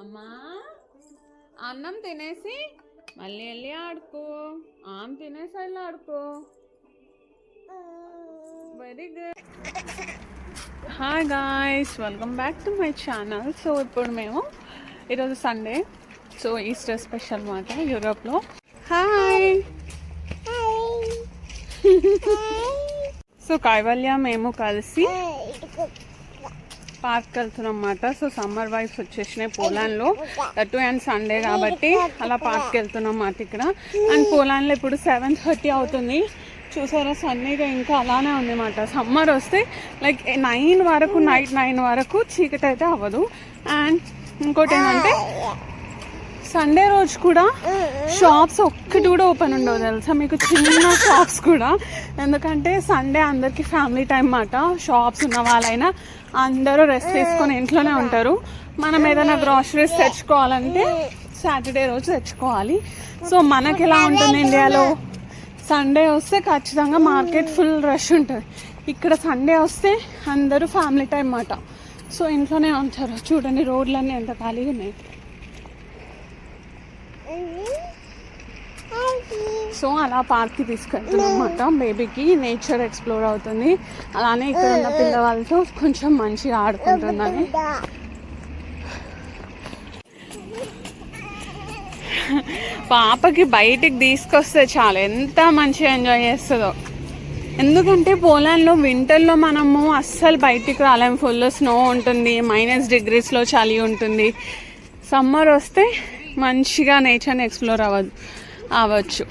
అమ్మా అన్నం తినేసి మళ్ళీ వెళ్ళి ఆడుకో. ఆమె తినేసి వెళ్ళి ఆడుకో. Very good. Hi guys, welcome back to my channel. So ఇప్పుడు మేము ఈరోజు సండే, సో ఈస్టర్ స్పెషల్ మాట యూరోప్లో. హాయ్. సో కైవల్య మేము కలిసి పార్క్ వెళ్తున్నాం అన్నమాట. సో సమ్మర్ వైబ్స్ వచ్చేసినాయి పోలాండ్లో, దట్ అండ్ సండే కాబట్టి అలా పార్క్కి వెళ్తున్నాం అన్నమాట ఇక్కడ. అండ్ పోలాండ్లో ఇప్పుడు 7:30 అవుతుంది. చూసారా, సన్నీగా ఇంకా అలానే ఉంది అన్నమాట. సమ్మర్ వస్తే లైక్ 9 వరకు, నైట్ 9 వరకు చీకటి అయితే అవ్వదు. అండ్ ఇంకోటి ఏంటంటే సండే రోజు కూడా షాప్స్ ఒక్కటి కూడా ఓపెన్ ఉండవు తెలుసా మీకు, చిన్న షాప్స్ కూడా. ఎందుకంటే సండే అందరికీ ఫ్యామిలీ టైం అన్నమాట. షాప్స్ ఉన్న వాళ్ళైనా అందరూ రెస్ట్ తీసుకొని ఇంట్లోనే ఉంటారు. మనం ఏదైనా గ్రాసరీస్ తెచ్చుకోవాలంటే సాటర్డే రోజు తెచ్చుకోవాలి. సో మనకి ఎలా ఉంటుంది ఇండియాలో, సండే వస్తే ఖచ్చితంగా మార్కెట్ ఫుల్ రష్ ఉంటుంది. ఇక్కడ సండే వస్తే అందరూ ఫ్యామిలీ టైం అన్నమాట. సో ఇంట్లోనే ఉంటారు. చూడండి రోడ్లన్నీ ఎంత ఖాళీగా ఉన్నాయి. సో అలా పార్క్కి తీసుకెళ్తున్నాం అన్నమాట. బేబీకి నేచర్ ఎక్స్ప్లోర్ అవుతుంది, అలానే ఇక్కడ ఉన్న పిల్లవాళ్ళతో కొంచెం మంచిగా ఆడుకుంటుందని. పాపకి బయటికి తీసుకొస్తే చాలు ఎంత మంచిగా ఎంజాయ్ చేస్తుందో. ఎందుకంటే పోలాండ్లో వింటర్లో మనము అస్సలు బయటికి రాలేము. ఫుల్ స్నో ఉంటుంది, -డిగ్రీస్లో చలి ఉంటుంది. సమ్మర్ వస్తే మంచిగా నేచర్ని ఎక్స్ప్లోర్ అవ్వచ్చు.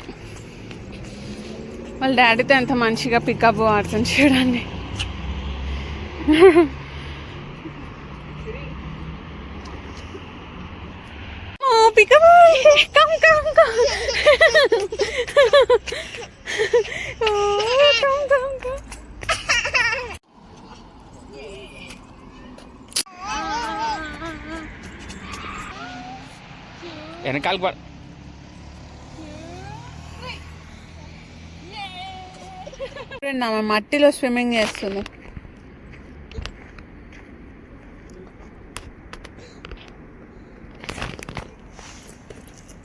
వాళ్ళ డాడీతో ఎంత మంచిగా పికప్ ఆడుతుంది చూడండి. Pickup come come come come come come. వెనకాల మట్టిలో స్విమ్మింగ్ చేస్తుంది.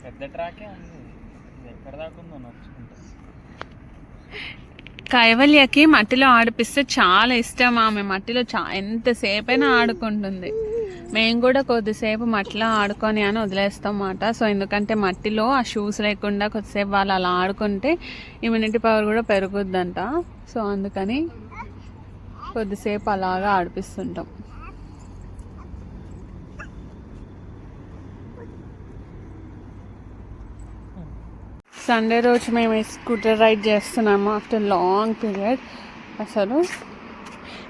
పెద్ద ట్రాకే ఉంది, ఎక్కడ దాకా ఉందో నడుచుకుంటా. కైవల్యకి మట్టిలో ఆడిపిస్తే చాలా ఇష్టం. ఆమె మట్టిలో ఎంతసేపైనా ఆడుకుంటుంది. మేము కూడా కొద్దిసేపు మట్టిలో ఆడుకొని అని వదిలేస్తాం అన్నమాట. సో ఎందుకంటే మట్టిలో ఆ షూస్ లేకుండా కొద్దిసేపు వాళ్ళు అలా ఆడుకుంటే ఇమ్యూనిటీ పవర్ కూడా పెరుగుద్దంట. సో అందుకని కొద్దిసేపు అలాగా ఆడిపిస్తుంటాం. సండే రోజు మేము స్కూటర్ రైడ్ చేస్తున్నాము ఆఫ్టర్ లాంగ్ పీరియడ్. అసలు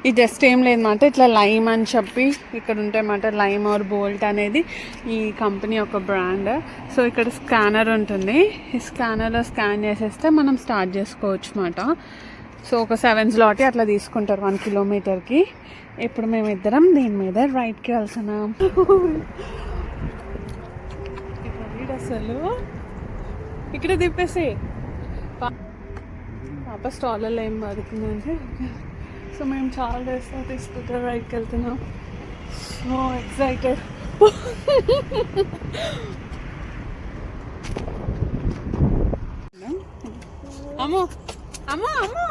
ఈ జస్ట్ ఏం లేదన్నమాట, ఇట్లా లైమ్ అని చెప్పి ఇక్కడ ఉంటాయన్నమాట. లైమ్ ఆర్ బోల్ట్ అనేది ఈ కంపెనీ ఒక బ్రాండ్. సో ఇక్కడ స్కానర్ ఉంటుంది, ఈ స్కానర్లో స్కాన్ చేసేస్తే మనం స్టార్ట్ చేసుకోవచ్చు అన్నమాట. సో ఒక 7 స్లాట్ అట్లా తీసుకుంటారు 1 కిలోమీటర్కి. ఇప్పుడు మేము ఇద్దరం దీని మీద రైడ్కి వెళ్తున్నాం. అసలు ఇక్కడ తిప్పేసి పాప స్టాల్లో ఏం పడుతుందంటే, సో మేము చాలా డేస్తో తీసుకుంటాం రైడ్కి వెళ్తున్నాం. So excited. అమ్మో అమ్మో అమ్మో అమ్మో